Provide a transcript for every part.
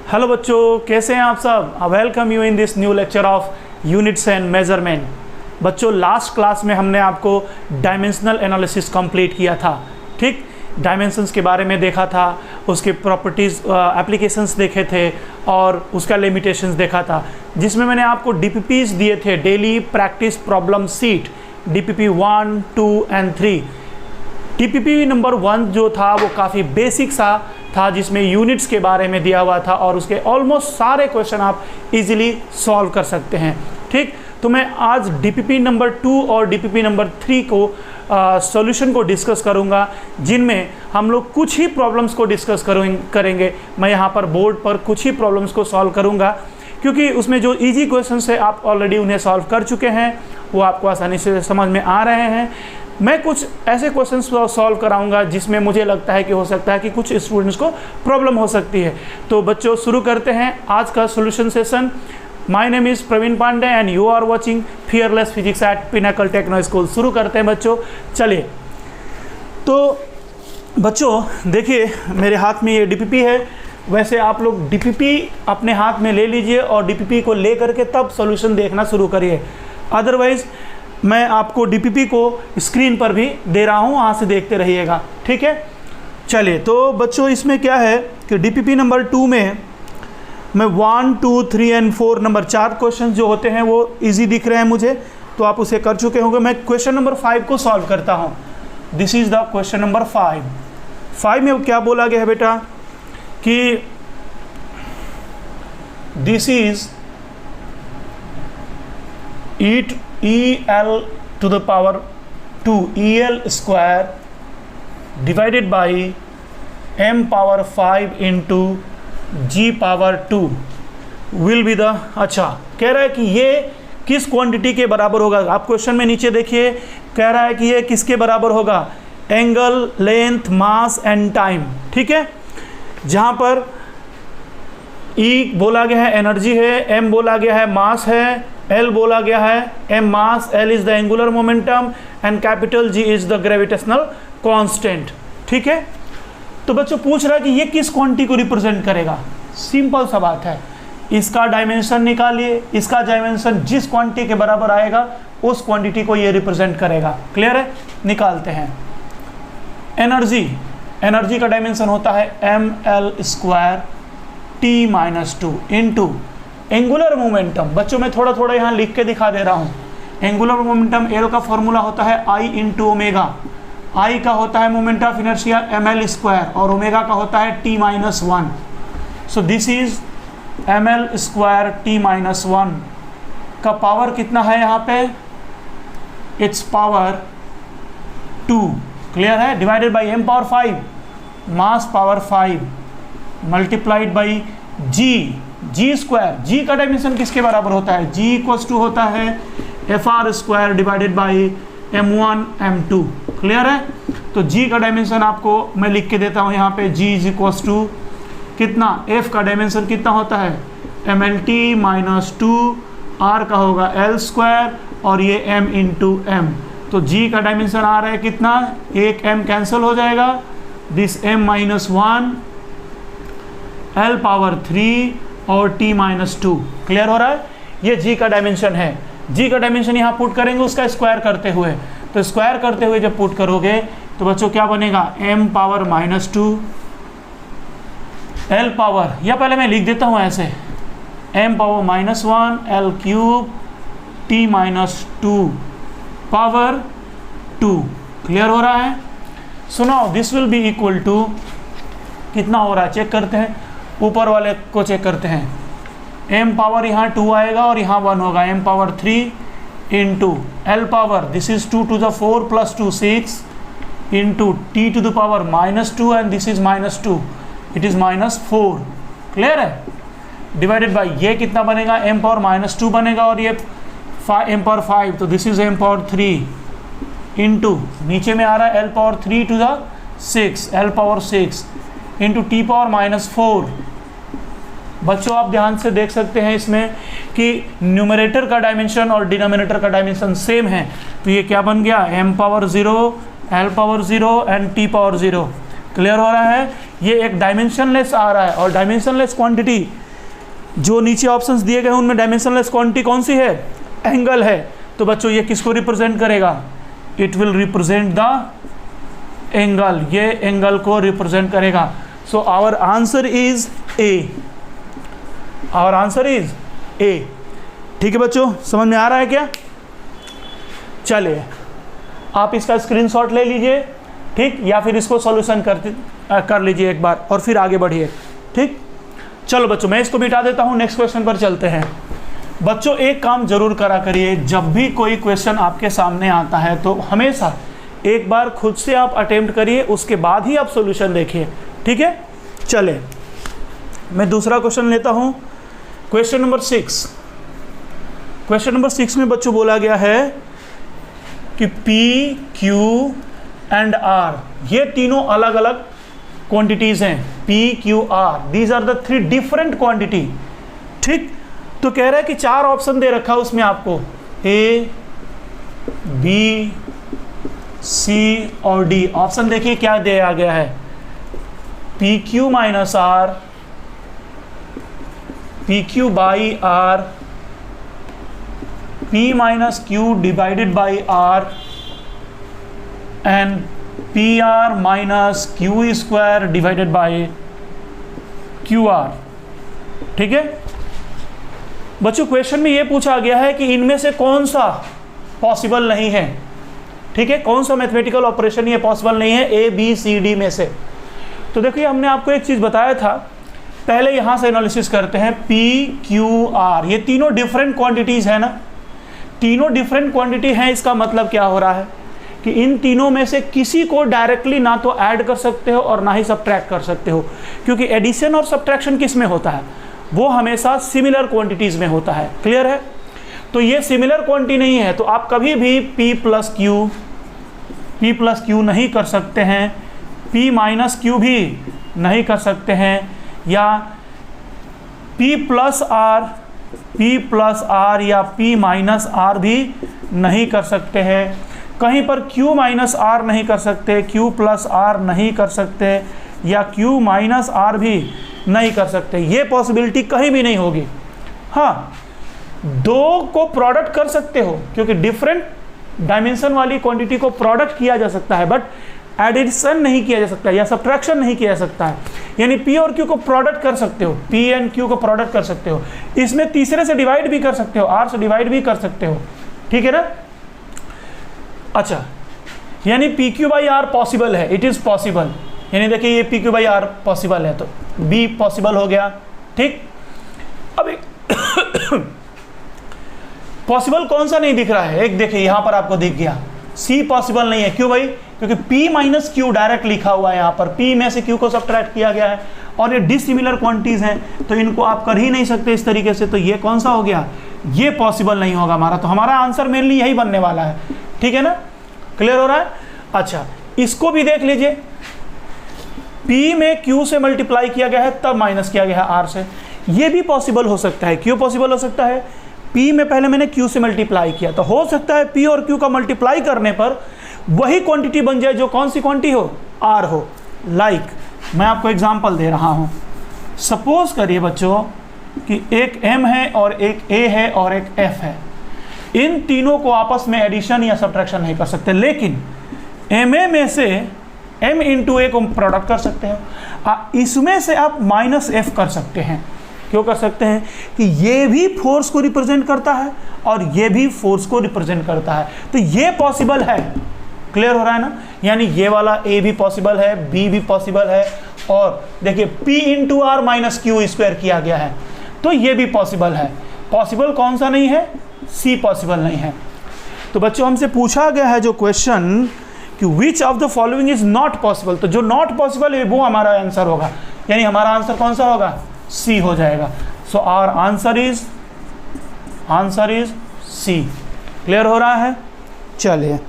Hello बच्चों, कैसे हैं आप सब। Welcome you in this new lecture of units and measurement. बच्चों, लास्ट क्लास में हमने आपको डायमेंशनल एनालिसिस कंप्लीट किया था। ठीक, डायमेंशंस के बारे में देखा था, उसके प्रॉपर्टीज़ एप्लीकेशंस देखे थे और उसका लिमिटेशंस देखा था, जिसमें मैंने आपको डीपीपीज दिए थे, daily practice problem seat, DPP 1, 2 and 3। DPP number 1 जो था वो काफ़ी बेसिक सा था, जिसमें यूनिट्स के बारे में दिया हुआ था और उसके ऑलमोस्ट सारे क्वेश्चन आप इजीली सॉल्व कर सकते हैं। ठीक, तो मैं आज डीपीपी नंबर 2 और डीपीपी नंबर 3 को सॉल्यूशन को डिस्कस करूंगा, जिनमें हम लोग कुछ ही प्रॉब्लम्स को डिस्कस करेंगे। मैं यहाँ पर बोर्ड पर कुछ ही प्रॉब्लम्स को सॉल्व करूंगा, क्योंकि उसमें जो इजी क्वेश्चंस है आप ऑलरेडी उन्हें सॉल्व कर चुके हैं, वो आपको आसानी से समझ में आ रहे हैं। मैं कुछ ऐसे क्वेश्चंस सॉल्व कराऊंगा जिसमें मुझे लगता है कि हो सकता है कि कुछ स्टूडेंट्स को प्रॉब्लम हो सकती है। तो बच्चों, शुरू करते हैं आज का solution session. My name is Praveen Pandey and you are watching Fearless Physics at Pinnacle Techno School. शुरू करते हैं बच्चों, चलिए। तो बच्चों देखिए, मेरे हाथ में ये डीपीपी है। वैसे आप लोग डीपीपी अपने हाथ में ले लीजिए और डीपीपी को ले करके तब सॉल्यूशन देखना शुरू करिए। अदरवाइज़ मैं आपको डीपीपी को स्क्रीन पर भी दे रहा हूँ, वहाँ से देखते रहिएगा। ठीक है, चलिए। तो बच्चों, इसमें क्या है कि डीपीपी नंबर 2 में मैं 1, 2, 3 एंड 4 नंबर 4 क्वेश्चन जो होते हैं वो इजी दिख रहे हैं मुझे, तो आप उसे कर चुके होंगे। मैं क्वेश्चन नंबर 5 को सॉल्व करता हूँ। This is the question number 5। 5 में क्या बोला गया है बेटा कि this is EL to the power 2 EL square divided by m power 5 into g power 2 will be the। अच्छा, कह रहा है कि ये किस क्वांटिटी के बराबर होगा। आप क्वेश्चन में नीचे देखिए, कह रहा है कि ये किसके बराबर होगा। Angle, length, mass and time. ठीक है, जहाँ पर E बोला गया है एनर्जी है, M बोला गया है मास है, L बोला गया है M mass, L is the angular momentum and capital G is the gravitational constant. ठीक है, तो बच्चों पूछ रहा है कि ये किस क्वांटिटी को रिप्रेजेंट करेगा। सिंपल सा बात है, इसका डायमेंशन निकालिए, इसका डायमेंशन जिस क्वांटिटी के बराबर आएगा उस क्वांटिटी को ये रिप्रेजेंट करेगा। क्लियर है, निकालते हैं। एनर्जी का डायमेंशन होता है ml square T-2 into angular momentum. बच्चों मैं थोड़ा थोड़ा यहाँ लिख के दिखा दे रहा हूँ। एंगुलर मोमेंटम L का फॉर्मूला होता है I इंटू ओमेगा। I का होता है moment of inertia ml square और ओमेगा का होता है T-1। So this is ml square T-1 का पावर कितना है यहाँ पे, इट्स पावर 2। क्लियर है, divided by m power 5 mass power 5 multiplied by G square. G का डायमेंशन किसके बराबर होता है, जी इक्वल्स टू होता है FR square divided by M1 M2। Clear है, तो जी का डायमेंशन आपको मैं लिख के देता हूँ यहाँ पे। जी इज इक्वल्स टू कितना, F का डायमेंशन कितना होता है MLT-2, R का होगा L स्क्वायर और ये M इंटू M। तो जी का डायमेंशन आ रहा है कितना, एक M कैंसिल हो जाएगा, दिस M-1 L पावर 3 और T-2। क्लियर हो रहा है, ये जी का डायमेंशन है। जी का डायमेंशन यहाँ पुट करेंगे उसका स्क्वायर करते हुए, तो स्क्वायर करते हुए जब पुट करोगे तो बच्चों क्या बनेगा, m पावर -2 L पावर, या पहले मैं लिख देता हूँ ऐसे, m power -1 L cube T-2 power 2। Clear हो रहा है। So now this will be equal to कितना हो रहा है, चेक करते हैं, ऊपर वाले को चेक करते हैं। m पावर यहाँ 2 आएगा और यहाँ 1 होगा, m power 3 into L power, this is 2 to the 4 + 2 6 into T to the power -2 and this is -2, it is -4। Clear है, डिवाइडेड बाई ये कितना बनेगा, m पावर -2 बनेगा और ये m पावर 5, तो this is m power 3 into नीचे में आ रहा है L power 3 to the 6, L power 6 into T power -4। बच्चों आप ध्यान से देख सकते हैं इसमें कि न्यूमरेटर का डायमेंशन और डिनोमिनेटर का डायमेंशन सेम है, तो ये क्या बन गया, m power 0 L power 0 and T power 0। Clear हो रहा है, ये एक डायमेंशनलेस आ रहा है, और डायमेंशनलेस क्वांटिटी जो नीचे ऑप्शंस दिए गए हैं उनमें डायमेंशनलेस क्वांटिटी कौन सी है? एंगल है। तो बच्चों ये किसको रिप्रेजेंट करेगा? It will represent the angle, ये एंगल को रिप्रेजेंट करेगा। So our answer is A, our answer is A. ठीक है बच्चों, समझ में आ रहा है क्या? चलिए आप इसका स्क्रीनशॉट ले लीजिए, ठीक, या फिर इसको सॉल्यूशन कर लीजिए एक बार और फिर आगे बढ़िए। ठीक, चलो बच्चों मैं इसको मिटा देता हूँ, नेक्स्ट क्वेश्चन पर चलते हैं। बच्चों एक काम जरूर करा करिए, जब भी कोई क्वेश्चन आपके सामने आता है तो हमेशा एक बार खुद से आप अटेम्प्ट करिए, उसके बाद ही आप सॉल्यूशन देखिए। ठीक है, चले मैं दूसरा क्वेश्चन लेता हूँ। Question number 6। क्वेश्चन नंबर 6 में बच्चों बोला गया है कि P, Q एंड R ये तीनों अलग अलग क्वांटिटीज हैं। P, Q, R these are the 3 different quantity. ठीक, तो कह रहा है कि 4 ऑप्शन दे रखा है उसमें आपको, A, B, C और D। ऑप्शन देखिए क्या दिया गया है, PQ minus R, PQ by R, P minus Q divided by R and PR minus Q square divided by QR। ठीक है बच्चों, क्वेश्चन में ये पूछा गया है कि इनमें से कौन सा पॉसिबल नहीं है। ठीक है, कौन सा मैथमेटिकल ऑपरेशन ये पॉसिबल नहीं है A, B, C, D में से। तो देखिए हमने आपको एक चीज़ बताया था, पहले यहाँ से एनालिसिस करते हैं। P, Q, R ये तीनों डिफरेंट क्वांटिटीज़ है ना, तीनों डिफरेंट क्वांटिटी हैं। इसका मतलब क्या हो रहा है कि इन तीनों में से किसी को डायरेक्टली ना तो ऐड कर सकते हो और ना ही सब्ट्रैक्ट कर सकते हो, क्योंकि एडिशन और सब्ट्रैक्शन किस में होता है? वो हमेशा सिमिलर क्वांटिटीज़ में होता है। क्लियर है? तो ये सिमिलर क्वांटिटी नहीं है, तो आप कभी भी P प्लस Q नहीं कर सकते हैं, P माइनस Q भी नहीं कर सकते हैं, या P प्लस R या P माइनस R भी नहीं कर सकते हैं। कहीं पर Q माइनस R नहीं कर सकते, Q प्लस R नहीं कर सकते, या Q माइनस R भी नहीं कर सकते। ये पॉसिबिलिटी कहीं भी नहीं होगी। हाँ, दो को प्रोडक्ट कर सकते हो, क्योंकि डिफरेंट डायमेंशन वाली क्वांटिटी को प्रोडक्ट किया जा सकता है, बट एडिशन नहीं किया जा सकता या सब्ट्रैक्शन नहीं किया जा सकता है। यानी P और Q को प्रोडक्ट कर सकते हो, P एंड Q को प्रोडक्ट कर सकते हो, इसमें तीसरे से डिवाइड भी कर सकते हो, R से डिवाइड भी कर सकते हो। ठीक है ना? अच्छा, यानी PQ बाई R पॉसिबल है, इट इज़ पॉसिबल। यानी देखिए ये PQ बाई R पॉसिबल है, तो B पॉसिबल हो गया। ठीक, अब पॉसिबल कौन सा नहीं दिख रहा है? एक देखिए यहाँ पर आपको दिख गया, C पॉसिबल नहीं है। क्यों भाई? क्योंकि P माइनस Q डायरेक्ट लिखा हुआ है यहाँ पर, P में से Q को सब्ट्रैक्ट किया गया है, और ये डिसिमिलर क्वांटिटीज हैं तो इनको आप कर ही नहीं सकते इस तरीके से। तो ये कौन सा हो गया? ये पॉसिबल नहीं होगा हमारा। तो हमारा आंसर मेनली यही बनने वाला है। ठीक है ना? क्लियर हो रहा है? अच्छा, इसको भी देख लीजिए, P में Q से मल्टीप्लाई किया गया है तब माइनस किया गया है R से, ये भी पॉसिबल हो सकता है। क्यों पॉसिबल हो सकता है? P में पहले मैंने Q से मल्टीप्लाई किया, तो हो सकता है P और Q का मल्टीप्लाई करने पर वही क्वांटिटी बन जाए जो कौन सी क्वांटिटी हो? R हो। लाइक मैं आपको एग्जांपल दे रहा हूँ। सपोज करिए बच्चों कि एक M है और एक A है और एक F है। इन तीनों को आपस में एडिशन या सब्ट्रैक्शन नहीं कर सकते, लेकिन MA में से M इंटू A को प्रोडक्ट कर सकते हैं। इसमें से आप माइनस F कर सकते हैं। क्यों कर सकते हैं? कि ये भी फोर्स को रिप्रेजेंट करता है और ये भी फोर्स को रिप्रेजेंट करता है, तो ये पॉसिबल है। क्लियर हो रहा है ना? यानी ये वाला A भी पॉसिबल है, B भी पॉसिबल है, और देखिए P into R minus Q square किया गया है, तो ये भी पॉसिबल है। पॉसिबल कौन सा नहीं है? C पॉसिबल नहीं है। तो बच्चों हमसे पूछा गया है जो क्वेश्चन कि which of the following is not possible, तो जो नॉट पॉसिबल है वो हमारा आंसर होगा। यानी हमारा आंसर कौन सा होगा? C हो जाएगा। So our answer is C। Clear हो रहा है? चलिए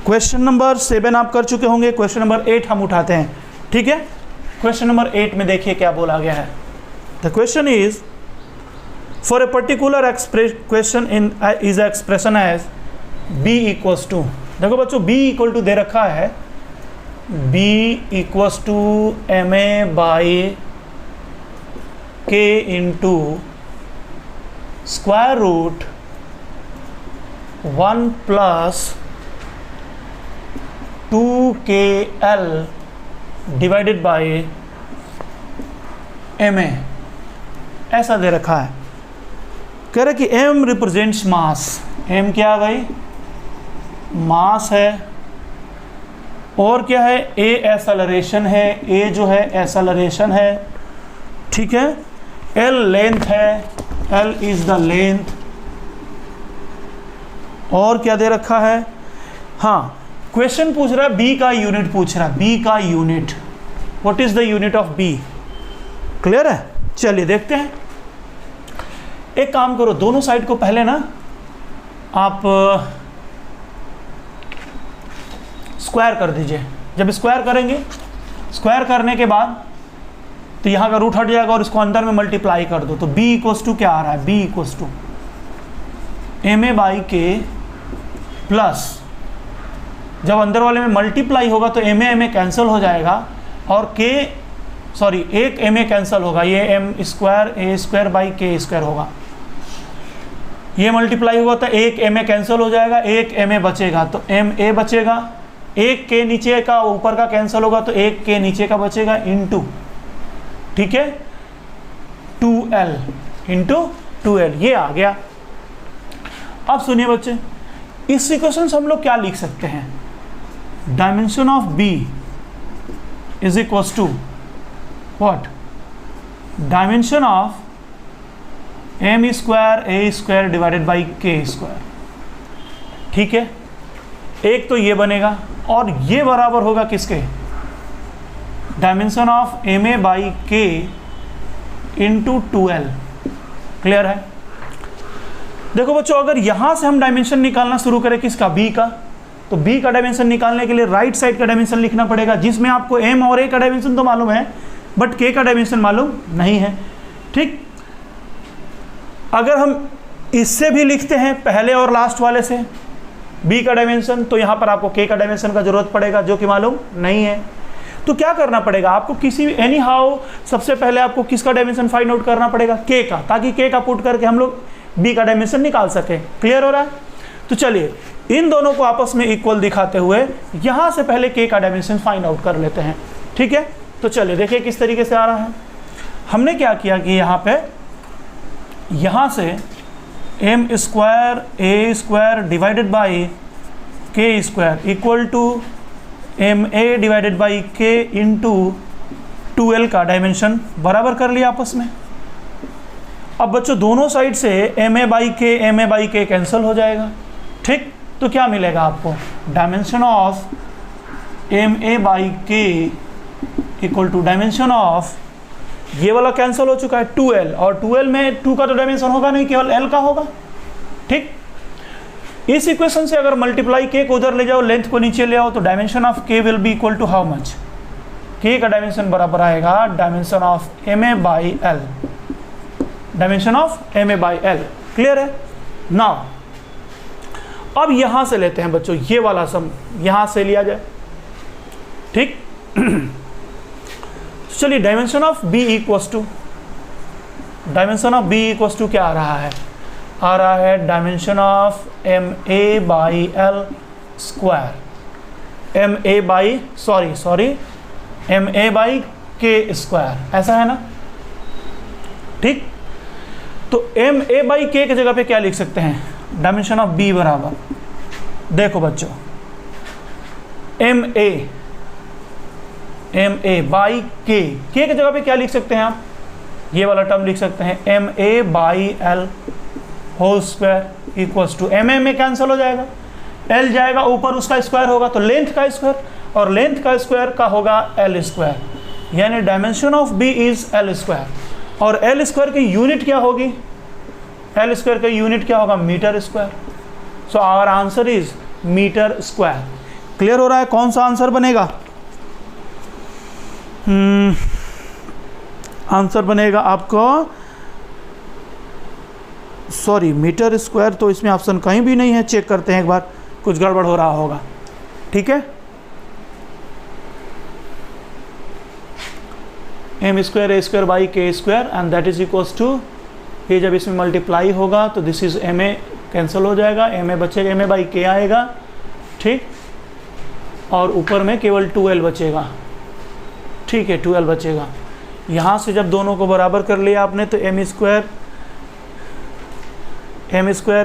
क्वेश्चन नंबर 7 आप कर चुके होंगे, क्वेश्चन नंबर 8 हम उठाते हैं। ठीक है, क्वेश्चन नंबर 8 में देखिए क्या बोला गया है। The question is for a particular question in is expression as B equals to, देखो बच्चों B इक्वल टू दे रखा है B equals to M A by K into square root 1 plus 2kl divided by M A, ऐसा दे रखा है। कह रहा कि m रिप्रेजेंट्स मास। m क्या है भाई? मास है। और क्या है? a एक्सेलरेशन है, a जो है एक्सेलरेशन है, ठीक है। l लेंथ है, l इज द लेंथ। और क्या दे रखा है? हाँ, क्वेश्चन पूछ रहा है b का यूनिट पूछ रहा है, b का unit. What is the unit of b? Clear है? चलिए देखते हैं। एक काम करो, दोनों साइड को पहले ना आप स्क्वायर कर दीजिए। जब स्क्वायर करेंगे, स्क्वायर करने के बाद तो यहाँ का रूट हट जाएगा और इसको अंदर में मल्टीप्लाई कर दो, तो b इक्वल्स टू क्या आ रहा है? b equals to M A by K plus, जब अंदर वाले में मल्टीप्लाई होगा तो एम ए कैंसिल हो जाएगा और k सॉरी एक एम ए कैंसिल होगा, ये M square A square by K square होगा। ये मल्टीप्लाई हुआ तो एक एम ए कैंसिल हो जाएगा, एक एम ए बचेगा तो एम ए बचेगा। एक के नीचे का ऊपर का कैंसिल होगा तो एक के नीचे का बचेगा इनटू, ठीक है, 2l इंटू 2l, ये आ गया। अब सुनिए बच्चे, इस इक्वेशन से हम लोग क्या लिख सकते हैं? Dimension of b is equals to what? Dimension of m square A square divided by K square, ठीक है। एक तो ये बनेगा और ये बराबर होगा किसके? Dimension of M A by K into 2l। क्लियर है? देखो बच्चों, अगर यहां से हम डायमेंशन निकालना शुरू करें किसका? b का, तो b का डायमेंशन निकालने के लिए राइट साइड का डायमेंशन लिखना पड़ेगा, जिसमें आपको m और a का डायमेंशन तो मालूम है बट k का डायमेंशन मालूम नहीं है, ठीक। अगर हम इससे भी लिखते हैं पहले और लास्ट वाले से b का डायमेंशन, तो यहाँ पर आपको k का डायमेंशन का जरूरत पड़ेगा जो कि मालूम नहीं है। तो क्या करना पड़ेगा आपको? किसी भी एनी हाउ सबसे पहले आपको किसका डायमेंशन फाइंड आउट करना पड़ेगा? k का, ताकि k का पुट करके हम लोग b का डायमेंशन निकाल सकें। क्लियर हो रहा है? तो चलिए इन दोनों को आपस में इक्वल दिखाते हुए यहाँ से पहले k का डायमेंशन फाइंड आउट कर लेते हैं, ठीक है। तो चलिए देखिए किस तरीके से आ रहा है। हमने क्या किया कि यहाँ पे यहाँ से M square A square divided by K square equal to M A divided by K into 2l का डायमेंशन बराबर कर लिया आपस में। अब बच्चों दोनं साइड से M A by K cancel हो जाएगा, ठीक। तो क्या मिलेगा आपको? Dimension of M A by K equal to dimension of, ये वाला कैंसिल हो चुका है 2l, और 2l में 2 का तो डायमेंशन होगा नहीं, केवल l का होगा, ठीक। इस इक्वेशन से अगर मल्टीप्लाई k को उधर ले जाओ, लेंथ को नीचे ले आओ, तो dimension of k will be equal to how much? k का डायमेंशन बराबर आएगा dimension of M A by L, dimension of M A by L. Clear है? नाउ अब यहां से लेते हैं बच्चों, ये वाला सम यहां से लिया जाए, ठीक। चलिए dimension of b equals to, dimension of b equals to क्या आ रहा है? आ रहा है dimension of M A by L square, M A by sorry M A by K square, ऐसा है ना, ठीक। तो एम ए बाई के की जगह पे क्या लिख सकते हैं? डायमेंशन ऑफ b बराबर, देखो बच्चों, एम ए बाई के की जगह पे क्या लिख सकते हैं आप? ये वाला टर्म लिख सकते हैं M A by L whole square equals to, M A में कैंसिल हो जाएगा, एल जाएगा ऊपर, उसका स्क्वायर होगा तो लेंथ का स्क्वायर, और लेंथ का स्क्वायर का होगा एल स्क्वायर, यानी dimension of b is L square. और एल स्क्वायर की यूनिट क्या होगी? एल स्क्वायर की यूनिट क्या होगा? Metre square. So our answer is metre square. Clear हो रहा है कौन सा आंसर बनेगा? आंसर बनेगा आपको, सॉरी मीटर स्क्वायर तो इसमें ऑप्शन कहीं भी नहीं है, चेक करते हैं एक बार, कुछ गड़बड़ हो रहा होगा, ठीक है। M square A square by K square and that is equals to, ये जब इसमें मल्टीप्लाई होगा तो this is M A cancel हो जाएगा, एम ए बचेगा, एम ए बाई के आएगा, ठीक, और ऊपर में केवल 2l बचेगा, ठीक है, 2l बचेगा। यहाँ से जब दोनों को बराबर कर लिया आपने तो M square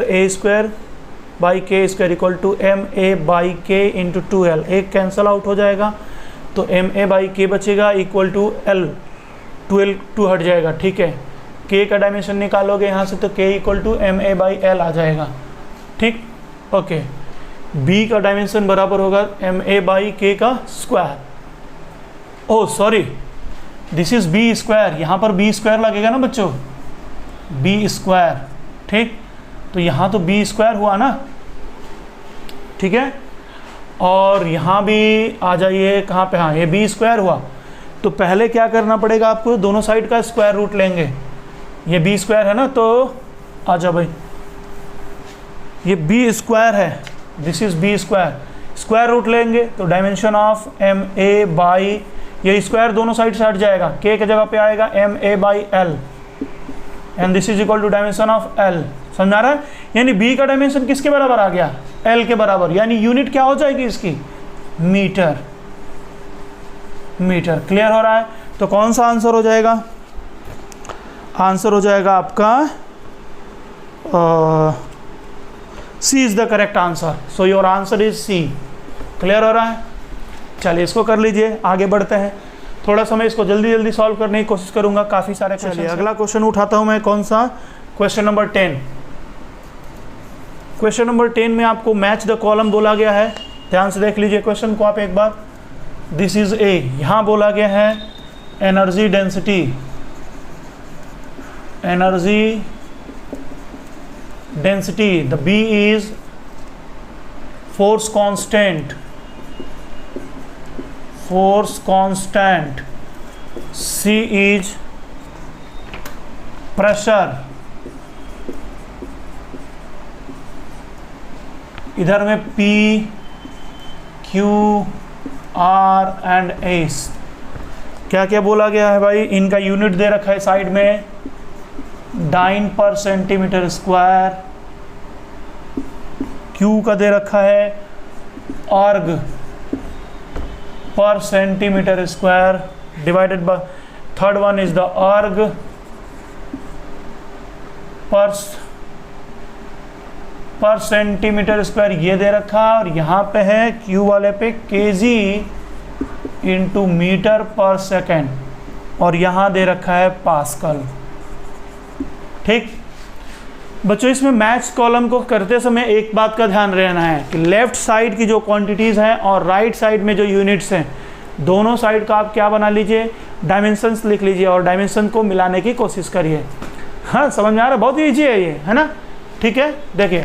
A square by K square equal to M A by K into 2l, एक कैंसिल आउट हो जाएगा तो एम ए बाई के बचेगा इक्वल टू एल, 2l 2 हट जाएगा, ठीक है। k का डायमेंशन निकालोगे यहाँ से तो k equal to M A by L आ जाएगा, ठीक, ओके। b का डायमेंशन बराबर होगा एम ए बाई के का square, oh sorry this is b square, यहाँ पर b स्क्वायर लगेगा ना बच्चों, b स्क्वायर, ठीक, तो यहाँ तो b स्क्वायर हुआ ना, ठीक है। और यहाँ भी आ जाइए कहाँ पे, हाँ ये b स्क्वायर हुआ, तो पहले क्या करना पड़ेगा आपको, दोनों साइड का स्क्वायर रूट लेंगे, ये b स्क्वायर है ना, तो आ जाओ भाई, ये b स्क्वायर है, this is b square, square root लेंगे तो dimension of M A by, ये स्क्वायर दोनों साइड से हट जाएगा, k की जगह पे आएगा M A by L and this is equal to dimension of l, समझा रहा है। यानी b का डायमेंशन किसके बराबर आ गया, l के बराबर, यानी यूनिट क्या हो जाएगी इसकी, मीटर, मीटर, क्लियर हो रहा है। तो कौन सा आंसर हो जाएगा, आंसर हो जाएगा आपका C is the correct answer, so your answer is C, clear हो रहा है। चलिए इसको कर लीजिए, आगे बढ़ते हैं, थोड़ा समय इसको जल्दी जल्दी सॉल्व करने की कोशिश करूंगा, काफ़ी सारे क्वेश्चन। अगला क्वेश्चन उठाता हूं मैं, कौन सा, क्वेश्चन नंबर 10। क्वेश्चन नंबर 10 में आपको मैच द कॉलम बोला गया है, ध्यान से देख लीजिए क्वेश्चन को आप एक बार। दिस इज ए, यहाँ बोला गया है energy density, energy density, the B is force constant, force constant, C is pressure, इधर में P, Q, R and S, क्या क्या बोला गया है भाई, इनका यूनिट दे रखा है साइड में, डाइन पर सेंटीमीटर स्क्वायर, Q का दे रखा है अर्ग पर centimetre square divided by, third one is the अर्ग पर सेंटीमीटर स्क्वायर, ये दे रखा, और यहाँ पे है क्यू वाले पे केजी इंटू मीटर पर सेकेंड, और यहाँ दे रखा है पास्कल, ठीक। बच्चों इसमें मैच कॉलम को करते समय एक बात का ध्यान रहना है कि लेफ्ट साइड की जो क्वांटिटीज़ हैं और राइट साइड में जो यूनिट्स हैं, दोनों साइड का आप क्या बना लीजिए, डायमेंशंस लिख लीजिए और डायमेंशन को मिलाने की कोशिश करिए। हाँ समझ में आ रहा है, बहुत ईजी है ये, है ना, ठीक है। देखिए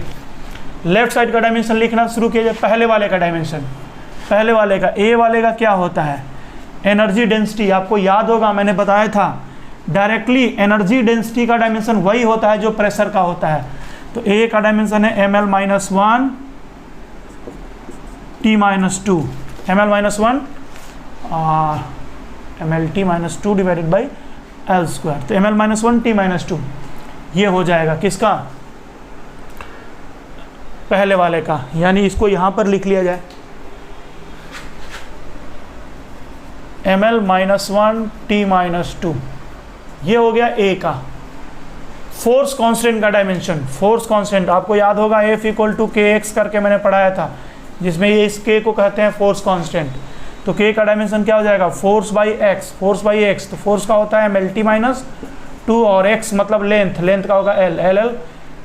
लेफ्ट साइड का डायमेंशन लिखना शुरू कीजिए, पहले वाले का डायमेंशन, पहले वाले का, ए वाले का क्या होता है, एनर्जी डेंसिटी, आपको याद होगा मैंने बताया था डायरेक्टली एनर्जी डेंसिटी का डायमेंशन वही होता है जो प्रेशर का होता है। तो ए का डायमेंशन है M L minus 1 T minus 2, M L minus 1 M L T minus 2 divided by L square, तो M L minus 1 T minus 2 ये हो जाएगा किसका, पहले वाले का, यानी इसको यहाँ पर लिख लिया जाए M L minus 1 T minus 2, ये हो गया ए का। फोर्स कांस्टेंट का डायमेंशन, फोर्स कांस्टेंट आपको याद होगा F equal to K X करके मैंने पढ़ाया था, जिसमें ये इस के को कहते हैं फोर्स कांस्टेंट। तो के का डायमेंशन क्या हो जाएगा, force by x, force by x, तो फोर्स का होता है एम एल टी माइनस 2 और एक्स मतलब लेंथ, लेंथ का होगा एल, एल एल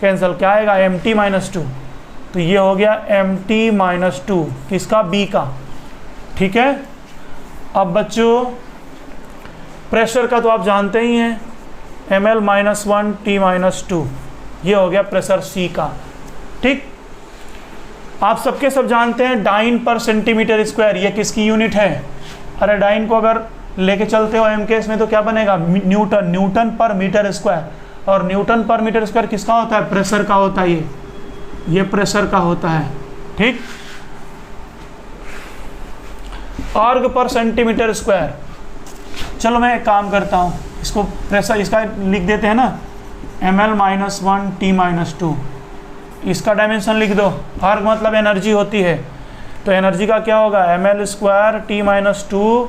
कैंसिल, क्या आएगा एम टी माइनस 2, तो ये हो गया एम टी माइनस 2 किसका, बी का, ठीक है। अब बच्चों प्रेशर का तो आप जानते ही हैं, M L minus 1 T minus 2, ये हो गया प्रेशर सी का, ठीक। आप सबके सब जानते हैं डाइन पर सेंटीमीटर स्क्वायर, ये किसकी यूनिट है, अरे डाइन को अगर लेके चलते हो एम के इसमें तो क्या बनेगा, न्यूटन, न्यूटन पर मीटर स्क्वायर, और न्यूटन पर मीटर स्क्वायर किसका होता है, प्रेशर का होता है, ये प्रेशर का होता है, ठीक। अर्ग पर सेंटीमीटर स्क्वायर, चलो मैं एक काम करता हूँ, इसको प्रेशर इसका लिख देते हैं ना, ml-1 T-2, इसका डायमेंशन लिख दो। हर मतलब एनर्जी होती है, तो एनर्जी का क्या होगा, ml² T-2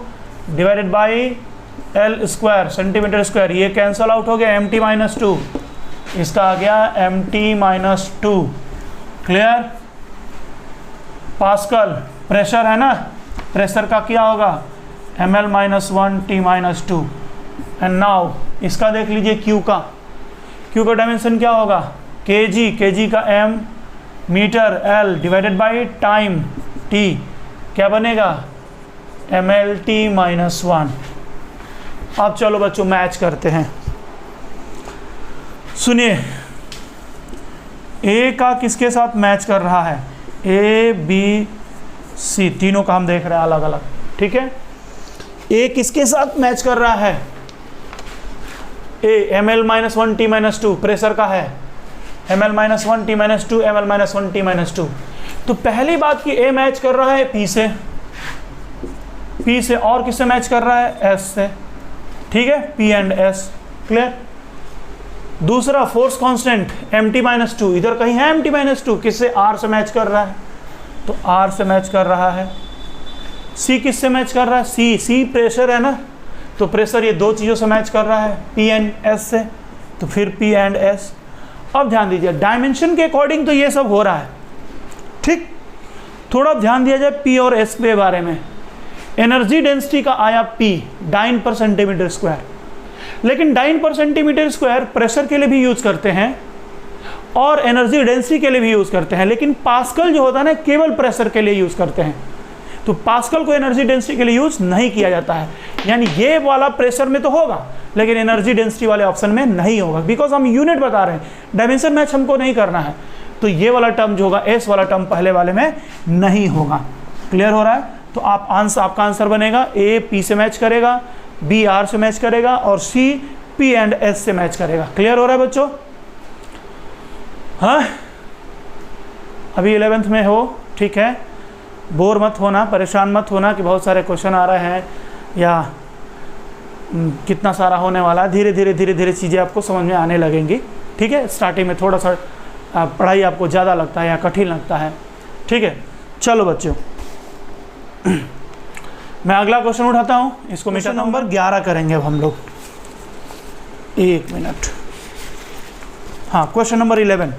divided by L² centimetre square. ये कैंसल आउट हो गया, mt-2, इसका आ गया mt-2। क्लियर। पास्कल प्रेशर है ना, प्रेशर का क्या होगा, ml-1 T-2। एंड नाउ इसका देख लीजिए Q का डायमेंशन क्या होगा, kg का m, metre L divided by time T, क्या बनेगा, mlt-1। अब चलो बच्चों मैच करते हैं। सुनिए, A का किसके साथ मैच कर रहा है, A B C तीनों का हम देख रहे हैं अलग अलग, ठीक है। A किसके साथ मैच कर रहा है, A ml-1 T-2 प्रेशर का है, ml-1 T-2 ml-1 T-2। तो पहली बात कि A मैच कर रहा है P से और किससे मैच कर रहा है, S से, ठीक है, P एंड S। क्लियर। दूसरा फोर्स कांस्टेंट mt-2, इधर कहीं है mt-2, किससे, R से मैच कर रहा है, तो R से मैच कर रहा है। C किससे मैच कर रहा है, C प्रेशर है ना, तो प्रेशर ये दो चीज़ों से मैच कर रहा है, P एंड S से, तो फिर P एंड S। अब ध्यान दीजिए, डायमेंशन के अकॉर्डिंग तो ये सब हो रहा है, ठीक। थोड़ा ध्यान दिया जाए P और S के बारे में। एनर्जी डेंसिटी का आया P, डाइन पर सेंटीमीटर स्क्वायर, लेकिन डाइन पर सेंटीमीटर स्क्वायर प्रेशर के लिए भी यूज करते हैं और एनर्जी डेंसिटी के लिए भी यूज करते हैं, लेकिन पास्कल जो होता है ना केवल प्रेशर के लिए यूज करते हैं। तो पास्कल को एनर्जी डेंसिटी के लिए यूज नहीं किया जाता है, यानी ये वाला प्रेशर में तो होगा लेकिन एनर्जी डेंसिटी वाले ऑप्शन में नहीं होगा, बिकॉज हम यूनिट बता रहे हैं, डायमेंशन मैच हमको नहीं करना है। तो ये वाला टर्म जो होगा, एस वाला टर्म पहले वाले में नहीं होगा। क्लियर हो रहा है। तो आपका आंसर बनेगा ए पी से मैच करेगा, बी आर से मैच करेगा और सी पी एंड एस से मैच करेगा। क्लियर हो रहा है बच्चों। हाँ, अभी 11th में हो, ठीक है, बोर मत होना, परेशान मत होना कि बहुत सारे क्वेश्चन आ रहे हैं या कितना सारा होने वाला है। धीरे धीरे चीज़ें आपको समझ में आने लगेंगी, ठीक है। स्टार्टिंग में थोड़ा सा पढ़ाई आपको ज़्यादा लगता है या कठिन लगता है, ठीक है। चलो बच्चों, मैं अगला क्वेश्चन उठाता हूँ, इसको क्वेश्चन नंबर 11 करेंगे अब हम लोग। एक मिनट, हाँ, क्वेश्चन नंबर 11,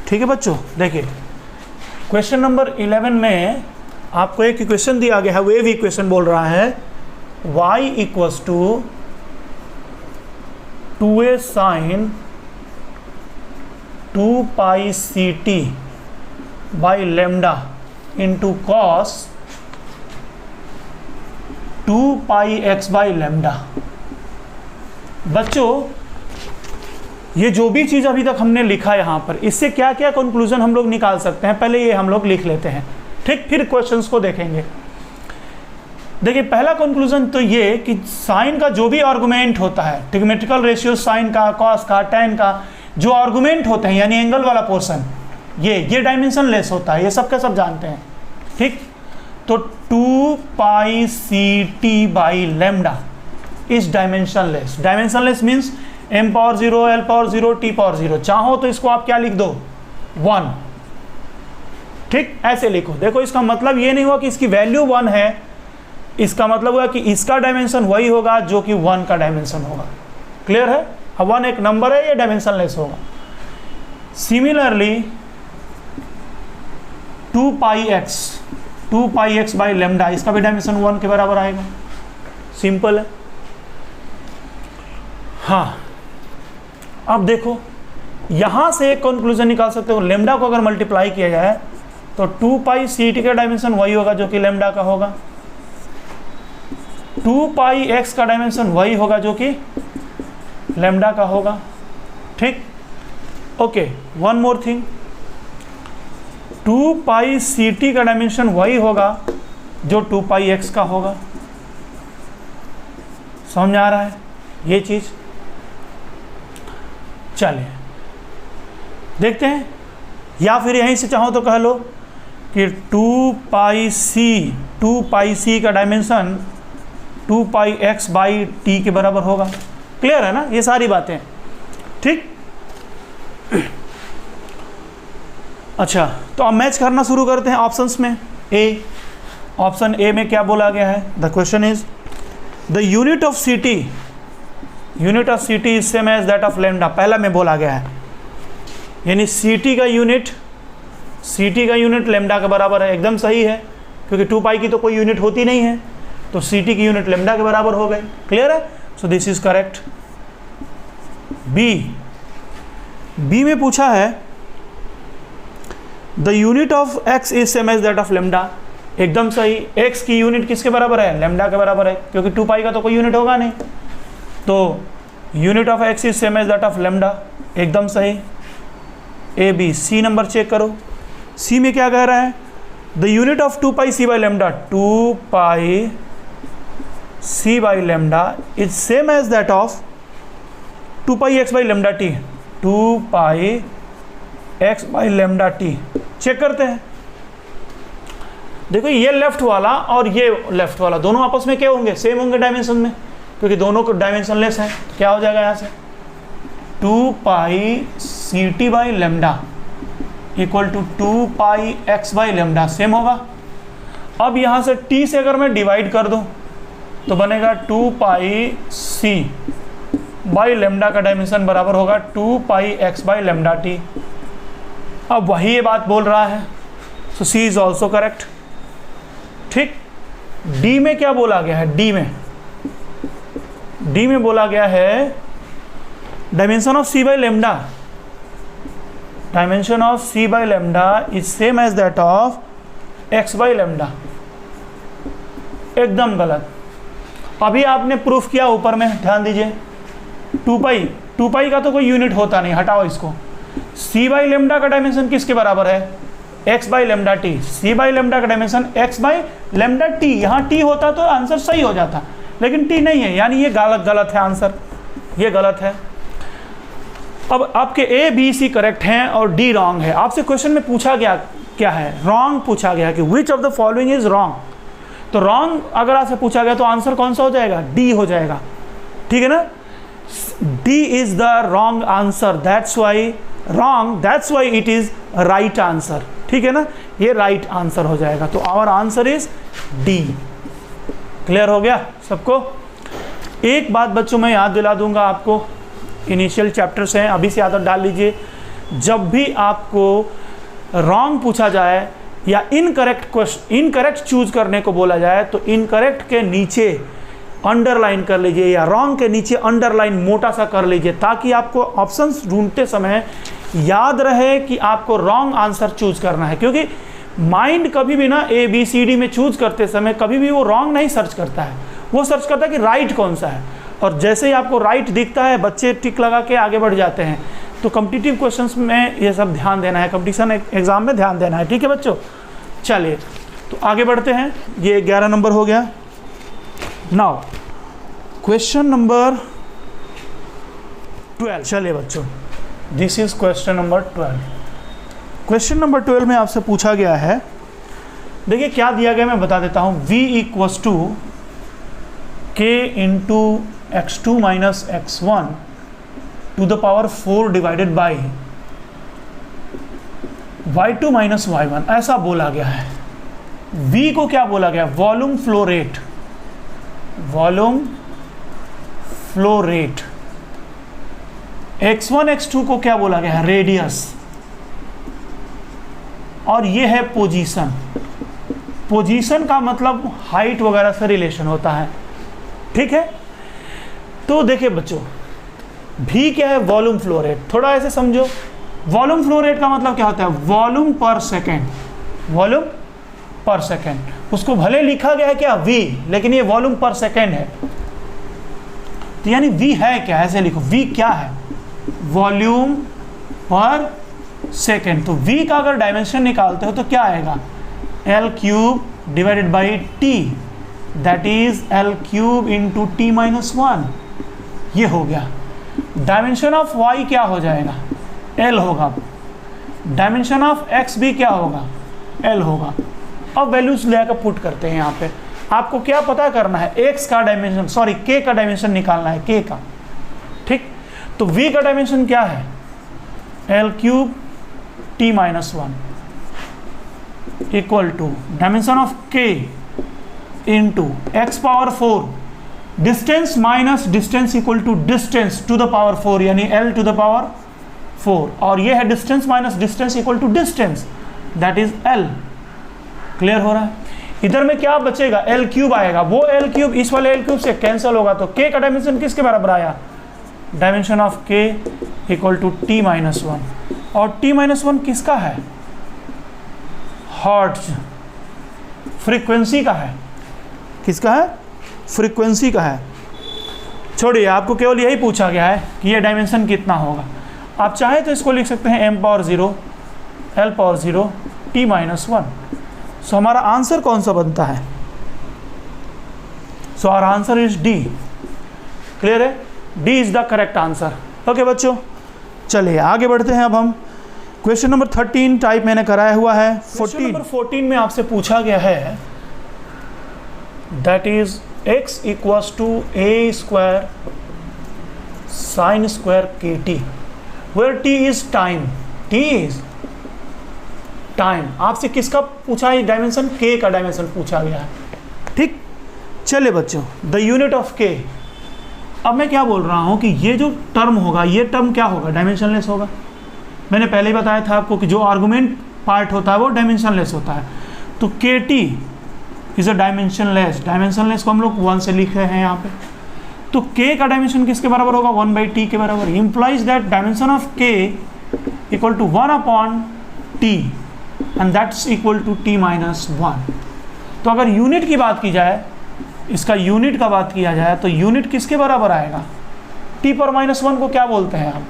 ठीक है बच्चों। देखिए क्वेश्चन नंबर 11 में आपको एक इक्वेशन दिया गया है, वो भी इक्वेशन बोल रहा है y equals to 2a sine 2 pi C T by lambda into cos 2 pi X by lambda. बच्चों ये जो भी चीज़ अभी तक हमने लिखा है यहाँ पर, इससे क्या क्या कंक्लूजन हम लोग निकाल सकते हैं, पहले ये हम लोग लिख लेते हैं, ठीक, फिर क्वेश्चंस को देखेंगे। देखिए पहला कंक्लूजन तो ये कि साइन का जो भी आर्गुमेंट होता है, ट्रिग्मेट्रिकल रेशियो साइन का, कॉस का, टेन का, जो आर्गुमेंट होते हैं यानी एंगल वाला पोर्शन, ये डायमेंशन लेस होता है, ये सब के सब जानते हैं, ठीक। तो 2 pi C T by lambda is dimensionless. Dimensionless means m power 0, l power 0, t power 0। चाहो तो इसको आप क्या लिख दो, 1, ठीक, ऐसे लिखो। देखो इसका मतलब ये नहीं हुआ कि इसकी वैल्यू 1 है, इसका मतलब हुआ कि इसका डायमेंशन वही होगा जो कि 1 का डायमेंशन होगा। क्लियर है। अब 1 एक नंबर है, ये डायमेंशन लेस होगा। Similarly 2 pi X by lambda, इसका भी डायमेंशन 1 के बराबर आएगा। सिंपल है। हाँ, अब देखो यहां से एक कंक्लूजन निकाल सकते हो, लेमडा को अगर मल्टीप्लाई किया जाए तो 2 पाई सी टी का डायमेंशन वही होगा जो कि लेमडा का होगा, 2 पाई एक्स का डायमेंशन वही होगा जो कि लेमडा का होगा, ठीक। Okay, one more thing, 2 pi C T का डायमेंशन वही होगा जो 2 पाई एक्स का होगा। समझ में आ रहा है ये चीज। चलिए देखते हैं, या फिर यहीं से चाहो तो कह लो कि 2 पाई सी का dimension 2 pi X by T के बराबर होगा। क्लियर है ना ये सारी बातें, ठीक। अच्छा, तो अब मैच करना शुरू करते हैं ऑप्शंस में। ए, ऑप्शन ए में क्या बोला गया है? The question is the unit of C T is same as that of lambda. पहला में बोला गया है, यानी सी टी का यूनिट लैम्डा के बराबर है। एकदम सही है, क्योंकि 2 पाई की तो कोई यूनिट होती नहीं है, तो सी टी की यूनिट लैम्डा के बराबर हो गई। क्लियर है? So this is correct. B में पूछा है the unit of X is same as that of lambda. एकदम सही, एक्स की यूनिट किसके बराबर है? लैम्डा के बराबर है, क्योंकि 2 पाई का तो कोई यूनिट होगा नहीं, तो unit of X is same as that of lambda. एकदम सही। A B. C number check करो, सी में क्या कह रहा है? The unit of 2 pi C by lambda, 2 pi C by lambda is same as that of 2 pi X by lambda T, 2 pi X by lambda T. Check करते हैं। देखो ये लेफ्ट वाला और ये लेफ्ट वाला दोनों आपस में क्या होंगे? सेम होंगे डायमेंशन में, क्योंकि दोनों को डायमेंशन लेस है। तो क्या हो जाएगा यहाँ से? 2 pi C T by lambda equal to 2 pi X by lambda, same होगा। अब यहाँ से t से अगर मैं डिवाइड कर दूँ तो बनेगा 2 पाई सी बाई लैम्डा का डायमेंशन बराबर होगा 2 pi X by lambda T. अब वही ये बात बोल रहा है, सो सी इज ऑल्सो करेक्ट, ठीक। डी में क्या बोला गया है? डी में बोला गया है dimension of C by lambda, dimension of C by lambda is same as that of X by lambda. एकदम गलत। अभी आपने प्रूफ किया ऊपर में, ध्यान दीजिए। 2 पाई का तो कोई यूनिट होता नहीं, हटाओ इसको। सी बाई लैम्डा का डायमेंशन किसके बराबर है? X by lambda T. C by lambda का dimension X by lambda T. यहाँ टी होता तो आंसर सही हो जाता, लेकिन टी नहीं है, यानी ये गलत है आंसर, ये गलत है। अब आपके ए बी सी करेक्ट हैं और डी रॉन्ग है। आपसे क्वेश्चन में पूछा गया क्या है? रॉन्ग पूछा गया कि which of the following is wrong. तो रॉन्ग अगर आपसे पूछा गया तो आंसर कौन सा हो जाएगा? डी हो जाएगा, ठीक है ना। D is the wrong answer, that's why it is right answer, ठीक है ना। ये राइट आंसर हो जाएगा, तो our answer is D. Clear हो गया सबको? एक बात बच्चों मैं याद दिला दूंगा आपको, इनिशियल चैप्टर्स हैं, अभी से आदत डाल लीजिए। जब भी आपको रॉन्ग पूछा जाए या इनकरेक्ट चूज करने को बोला जाए तो इनकरेक्ट के नीचे अंडरलाइन कर लीजिए या रॉन्ग के नीचे अंडरलाइन मोटा सा कर लीजिए, ताकि आपको ऑप्शंस ढूंढते समय याद रहे कि आपको रॉन्ग आंसर चूज करना है। क्योंकि माइंड कभी भी ना ए बी सी डी में चूज करते समय कभी भी वो रॉन्ग नहीं सर्च करता है, वो सर्च करता है कि राइट कौन सा है। और जैसे ही आपको राइट दिखता है बच्चे टिक लगा के आगे बढ़ जाते हैं। तो कॉम्पिटिटिव क्वेश्चंस में ये सब ध्यान देना है, कंपटीशन एग्जाम में ध्यान देना है, ठीक है बच्चों। चलिए तो आगे बढ़ते हैं, ये 11 नंबर हो गया। नाउ क्वेश्चन नंबर 12, चलिए बच्चों, this is question number 12। Question number 12 में आपसे पूछा गया है, देखिए क्या दिया गया मैं बता देता हूँ। v equals to K into x2 minus x1 to the power 4 divided by y2 minus y1, ऐसा बोला गया है। v को क्या बोला गया? Volume flow rate, volume flow rate. x1 x2 को क्या बोला गया है? रेडियस। और ये है पोजीशन। पोजीशन का मतलब हाइट वगैरह से रिलेशन होता है, ठीक है। तो देखिए बच्चों, भी क्या है? Volume flow rate. थोड़ा ऐसे समझो, वॉल्यूम फ्लो रेट का मतलब क्या होता है? वॉल्यूम पर सेकेंड, वॉल्यूम पर सेकेंड। उसको भले लिखा गया है क्या? v, लेकिन ये वॉल्यूम पर सेकेंड है। तो यानी v है क्या? ऐसे लिखो, v क्या है? वॉल्यूम पर सेकेंड। तो v का अगर डायमेंशन निकालते हो तो क्या आएगा? l cube divided by t, that is l cube into t minus 1। ये हो गया। डायमेंशन ऑफ y क्या हो जाएगा? l होगा। डायमेंशन ऑफ x भी क्या होगा? l होगा। अब वैल्यूज लेकर पुट करते हैं यहाँ पे। आपको क्या पता करना है, x का डायमेंशन, सॉरी k का डायमेंशन निकालना है, k का, ठीक। तो v का डायमेंशन क्या है, L³ t-1 equal to dimension of k into x power 4, distance minus distance equal to distance to the power 4, यानी L टू द पावर 4, और ये है distance minus distance equal to distance, that is L। Clear हो रहा है। इधर में क्या बचेगा, L³ आएगा, वो L³ इस वाले L³ से कैंसिल होगा, तो k का डायमेंशन किसके बराबर आया, dimension of k equal to t-1, और t-1 किसका है, हर्ट्ज, फ्रीक्वेंसी का है, किसका है, फ्रीक्वेंसी का है। छोड़िए, आपको केवल यही पूछा गया है कि ये डायमेंशन कितना होगा। आप चाहे तो इसको लिख सकते हैं m⁻0 L⁻0 t-1। सो हमारा आंसर कौन सा बनता है, so our answer is D। Clear है, D is the correct answer. Okay बच्चों, चलिए आगे बढ़ते हैं। अब हम क्वेश्चन नंबर 13 टाइप मैंने कराया हुआ है। 14 में आपसे पूछा गया है that is x equals to a square sine square kt, where t is time, t is time. आपसे किसका पूछा है डायमेंशन, k का डायमेंशन पूछा गया है, ठीक। चलिए बच्चों, द यूनिट ऑफ k। अब मैं क्या बोल रहा हूँ कि ये जो टर्म होगा, ये टर्म क्या होगा, डायमेंशनलेस होगा। मैंने पहले ही बताया था आपको कि जो आर्गुमेंट पार्ट होता है वो डायमेंशनलेस होता है। तो kt is a dimensionless, dimensionless को हम लोग 1 से लिख रहे हैं यहाँ पे। तो k का डायमेंशन किसके बराबर होगा, 1/t के बराबर। Implies that dimension of k equal to 1/t and that's equal to t-1। तो अगर यूनिट की बात की जाए, इसका यूनिट का बात किया जाए, तो यूनिट किसके बराबर आएगा, t⁻1 को क्या बोलते हैं हम,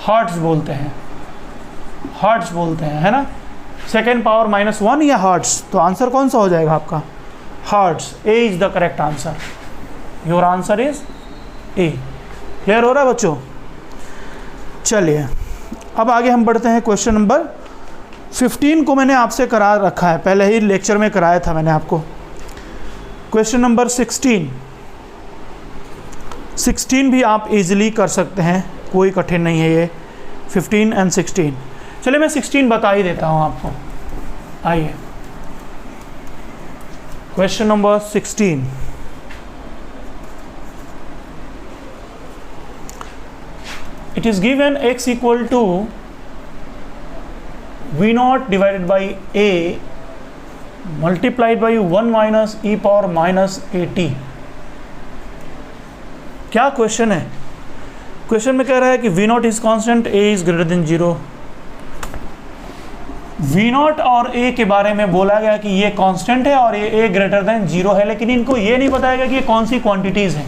हर्ट्ज बोलते हैं, हर्ट्ज बोलते हैं, है ना, सेकेंड पावर -1 या हर्ट्ज। तो आंसर कौन सा हो जाएगा आपका, hertz. A is the correct answer, your answer is A. Clear हो रहा है बच्चों। चलिए अब आगे हम बढ़ते हैं। क्वेश्चन नंबर 15 को मैंने आपसे करा रखा है, पहले ही लेक्चर में कराया था मैंने आपको। क्वेश्चन नंबर 16 भी आप इजीली कर सकते हैं, कोई कठिन नहीं है ये 15 एंड 16। चलिए मैं 16 बता ही देता हूँ आपको। आइए question number 16। It is given x equal to v0 divided by a multiplied by 1 minus e power minus at। क्या क्वेश्चन है, क्वेश्चन में कह रहा है कि v0 is constant, a is greater than 0। v0 और a के बारे में बोला गया कि ये कांस्टेंट है और ये a ग्रेटर देन 0 है, लेकिन इनको ये नहीं बताया गया कि ये कौन सी क्वांटिटीज हैं,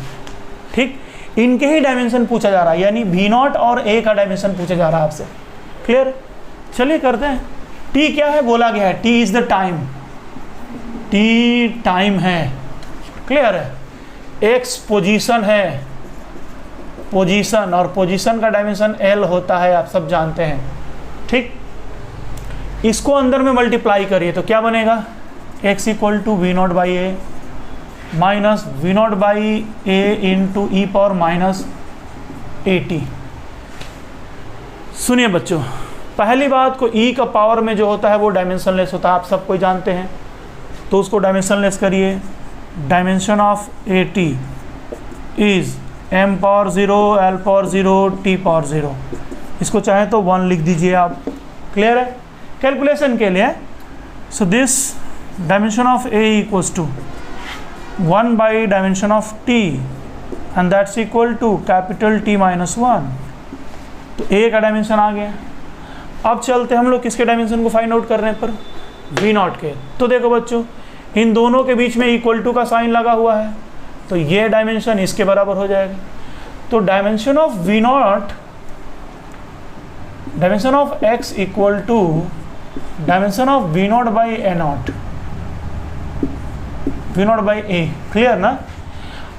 ठीक। इनके ही डायमेंशन पूछा जा रहा है, यानी v0 और a का डायमेंशन पूछा जा रहा है आपसे। क्लियर, चलिए करते हैं। t क्या है, बोला गया है t is the time, t time है, क्लियर है। x पोजीशन है, पोजीशन, और पोजीशन का डायमेंशन l होता है, आप सब जानते हैं, ठीक। इसको अंदर में मल्टीप्लाई करिए तो क्या बनेगा, x equal to v0 by a minus v0 by a into E power minus at। सुनिए बच्चों, पहली बात को e का पावर में जो होता है वो डायमेंशनलेस होता है, आप सब कोई जानते हैं, तो उसको डायमेंशनलेस करिए। Dimension of at is m⁻0 L⁻0 t⁻0। इसको चाहे तो 1 लिख दीजिए आप। क्लियर है, कैलकुलेशन के लिए। So this dimension of a equals to 1 by dimension of t and that's equal to capital T-1। तो a का डायमेंशन आ गया। अब चलते हम लोग किसके डायमेंशन को फाइंड आउट करने पर, v0 के। तो देखो बच्चों, इन दोनों के बीच में इक्वल टू का साइन लगा हुआ है, तो ये डायमेंशन इसके बराबर हो जाएगा। तो dimension of v0, dimension of x equal to dimension of v0 by a0, v0 by a। Clear ना।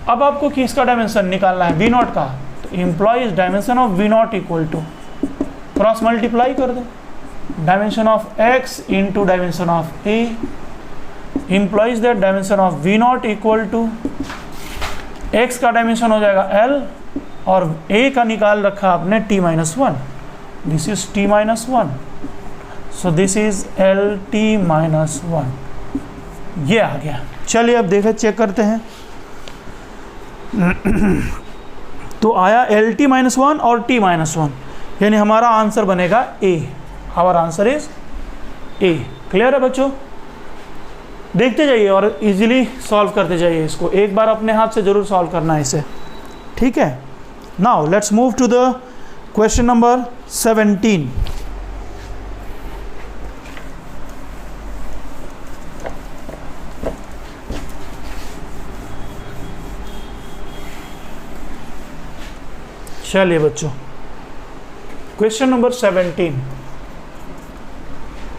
अब आपको किसका डायमेंशन निकालना है, v0 का। तो implies dimension of v0 equal to, cross multiply कर दो, dimension of x into dimension of a implies that dimension of v not equal to x का डायमेंशन हो जाएगा l और a का निकाल रखा आपने t minus one, this is t minus one, so this is l t minus one, ये आ गया। चलिए अब देखें, चेक करते हैं। तो आया एल टी माइनस वन और टी माइनस वन, यानी हमारा आंसर बनेगा A. Our answer is A. Clear है बच्चों? देखते जाइए और इजीली सॉल्व करते जाइए इसको, एक बार अपने हाथ से जरूर सॉल्व करना है इसे, ठीक है। Now let's move to the question number 17। चलिए बच्चों, क्वेश्चन नंबर